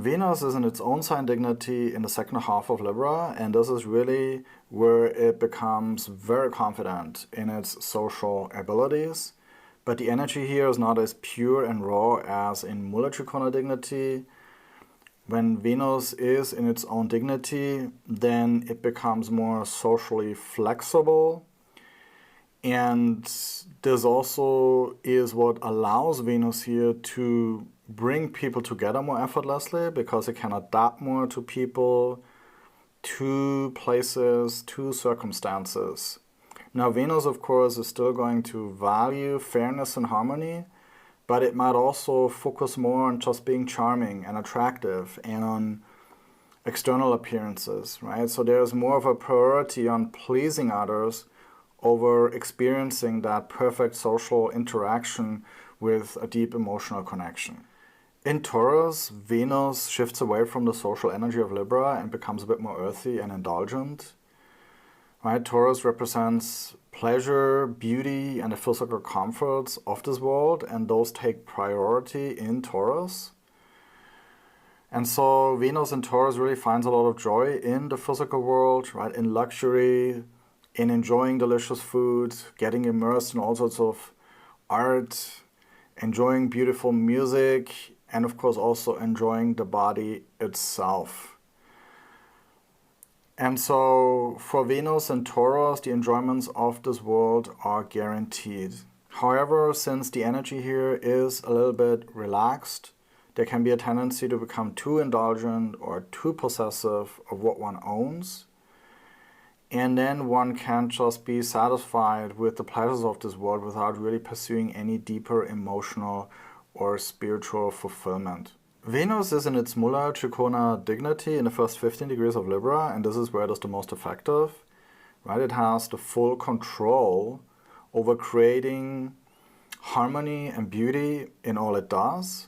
Venus is in its own sign dignity in the second half of Libra, and this is really where it becomes very confident in its social abilities. But the energy here is not as pure and raw as in Mula Trikona dignity. When Venus is in its own dignity, then it becomes more socially flexible. And this also is what allows Venus here to bring people together more effortlessly, because it can adapt more to people, to places, to circumstances. Now, Venus, of course, is still going to value fairness and harmony, but it might also focus more on just being charming and attractive and on external appearances, right? So there's more of a priority on pleasing others over experiencing that perfect social interaction with a deep emotional connection. In Taurus, Venus shifts away from the social energy of Libra and becomes a bit more earthy and indulgent. Right? Taurus represents pleasure, beauty, and the physical comforts of this world, and those take priority in Taurus. And so Venus in Taurus really finds a lot of joy in the physical world, right? In luxury, in enjoying delicious food, getting immersed in all sorts of art, enjoying beautiful music, and of course also enjoying the body itself. And so for Venus and Taurus, the enjoyments of this world are guaranteed. However, since the energy here is a little bit relaxed, there can be a tendency to become too indulgent or too possessive of what one owns. And then one can't just be satisfied with the pleasures of this world without really pursuing any deeper emotional or spiritual fulfillment. Venus is in its Mula Trikona dignity in the first 15 degrees of Libra, and this is where it is the most effective. Right? It has the full control over creating harmony and beauty in all it does.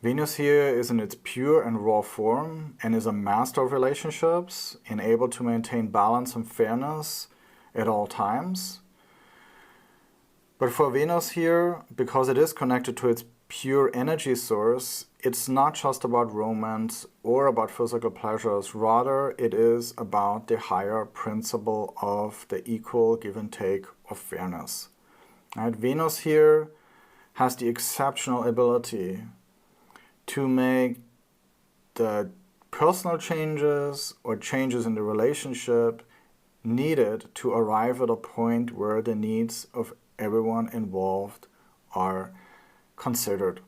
Venus here is in its pure and raw form and is a master of relationships and able to maintain balance and fairness at all times. But for Venus here, because it is connected to its pure energy source, it's not just about romance or about physical pleasures. Rather, it is about the higher principle of the equal give and take of fairness. Right? Venus here has the exceptional ability to make the personal changes or changes in the relationship needed to arrive at a point where the needs of everyone involved are considered.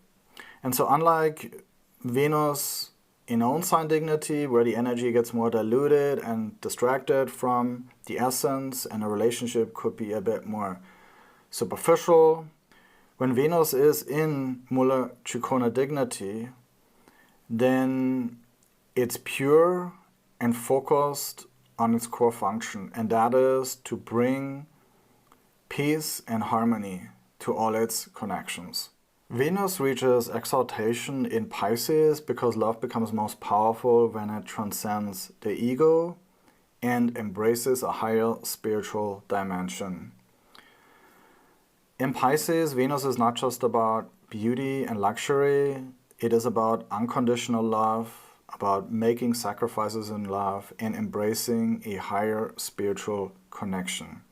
And so unlike Venus in own sign dignity, where the energy gets more diluted and distracted from the essence and a relationship could be a bit more superficial, when Venus is in Mula Trikona dignity, then it's pure and focused on its core function, and that is to bring peace and harmony to all its connections. Venus reaches exaltation in Pisces because love becomes most powerful when it transcends the ego and embraces a higher spiritual dimension. In Pisces, Venus is not just about beauty and luxury, it is about unconditional love, about making sacrifices in love and embracing a higher spiritual connection.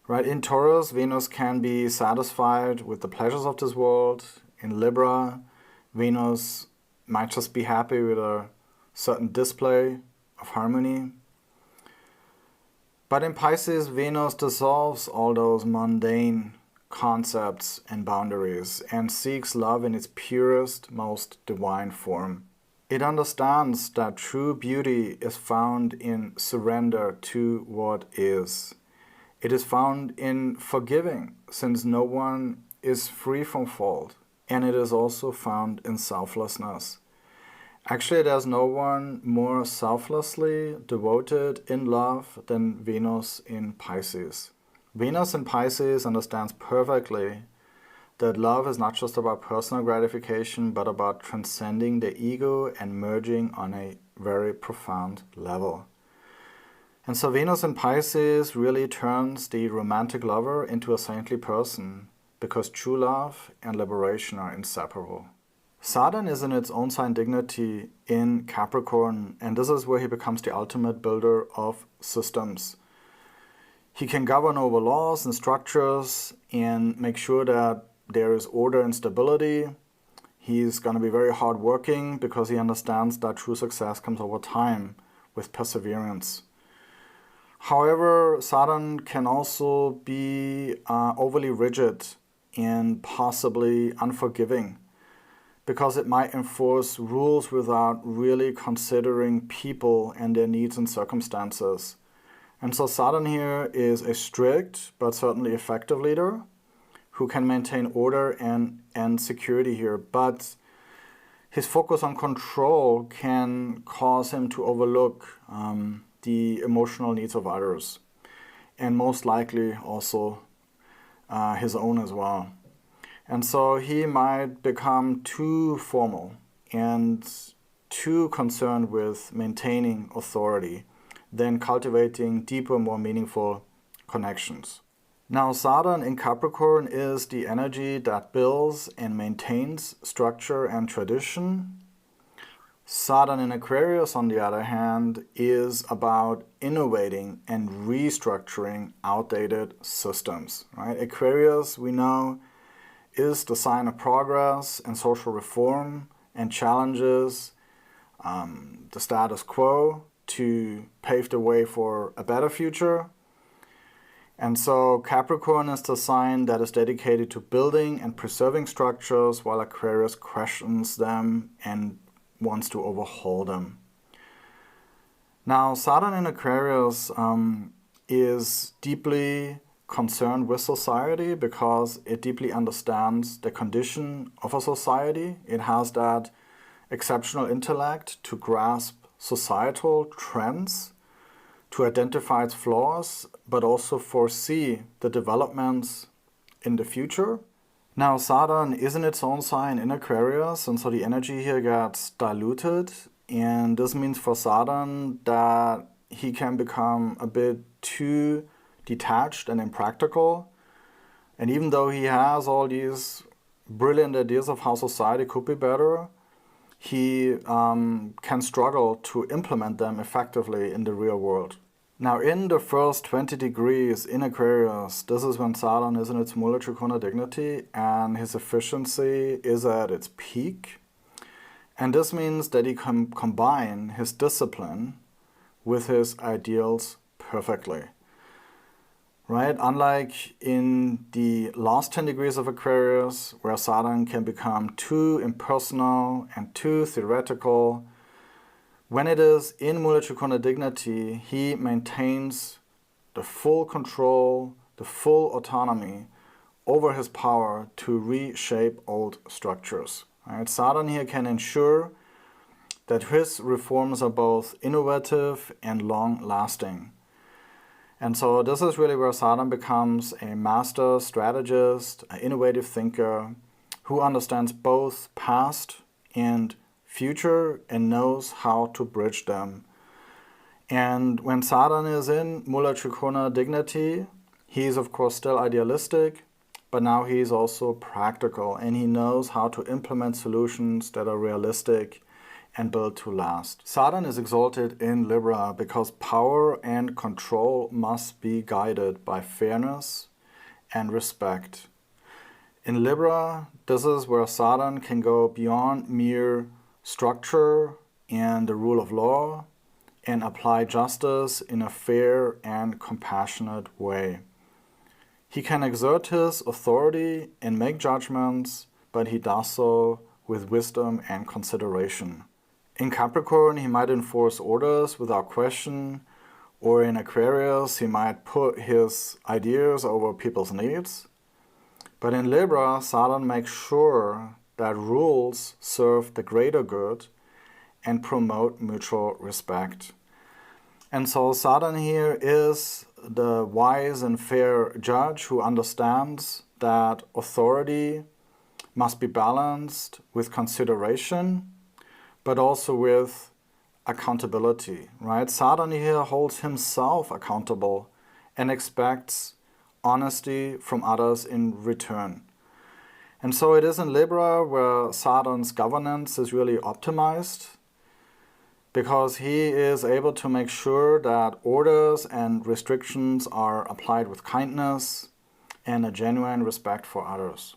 Right, in Taurus, Venus can be satisfied with the pleasures of this world. In Libra, Venus might just be happy with a certain display of harmony. But in Pisces, Venus dissolves all those mundane concepts and boundaries and seeks love in its purest, most divine form. It understands that true beauty is found in surrender to what is. It is found in forgiving, since no one is free from fault. And it is also found in selflessness. Actually, there's no one more selflessly devoted in love than Venus in Pisces. Venus in Pisces understands perfectly that love is not just about personal gratification, but about transcending the ego and merging on a very profound level. And so Venus in Pisces really turns the romantic lover into a saintly person, because true love and liberation are inseparable. Saturn is in its own sign dignity in Capricorn, and this is where he becomes the ultimate builder of systems. He can govern over laws and structures and make sure that there is order and stability. He's going to be very hardworking because he understands that true success comes over time with perseverance. However, Saturn can also be overly rigid and possibly unforgiving, because it might enforce rules without really considering people and their needs and circumstances. And so Saturn here is a strict but certainly effective leader who can maintain order and security here. But his focus on control can cause him to overlook the emotional needs of others, and most likely also his own as well. And so he might become too formal and too concerned with maintaining authority than cultivating deeper, more meaningful connections. Now, Saturn in Capricorn is the energy that builds and maintains structure and tradition. Saturn in Aquarius, on the other hand, is about innovating and restructuring outdated systems. Right? Aquarius, we know, is the sign of progress and social reform and challenges the status quo to pave the way for a better future. And so Capricorn is the sign that is dedicated to building and preserving structures, while Aquarius questions them and wants to overhaul them. Now, Saturn in Aquarius is deeply concerned with society because it deeply understands the condition of a society. It has that exceptional intellect to grasp societal trends, to identify its flaws, but also foresee the developments in the future. Now, Saturn is in its own sign in Aquarius, and so the energy here gets diluted. And this means for Saturn that he can become a bit too detached and impractical. And even though he has all these brilliant ideas of how society could be better, he can struggle to implement them effectively in the real world. Now, in the first 20 degrees in Aquarius, this is when Saturn is in its Mula Trikona dignity and his efficiency is at its peak. And this means that he can combine his discipline with his ideals perfectly. Right? Unlike in the last 10 degrees of Aquarius, where Saturn can become too impersonal and too theoretical, when it is in Mula Trikona dignity, he maintains the full control, the full autonomy over his power to reshape old structures. Right? Saturn here can ensure that his reforms are both innovative and long-lasting. And so this is really where Saturn becomes a master strategist, an innovative thinker who understands both past and future and knows how to bridge them. And when Saturn is in Mula Trikona dignity, he is of course still idealistic, but now he is also practical and he knows how to implement solutions that are realistic and built to last. Saturn is exalted in Libra because power and control must be guided by fairness and respect. In Libra, this is where Saturn can go beyond mere structure and the rule of law and apply justice in a fair and compassionate way. He can exert his authority and make judgments, but he does so with wisdom and consideration. In Capricorn, he might enforce orders without question, or in Aquarius, he might put his ideas over people's needs. But in Libra, Saturn makes sure that rules serve the greater good and promote mutual respect. And so Saturn here is the wise and fair judge who understands that authority must be balanced with consideration, but also with accountability, right? Saturn here holds himself accountable and expects honesty from others in return. And so it is in Libra where Saturn's governance is really optimized, because he is able to make sure that orders and restrictions are applied with kindness and a genuine respect for others.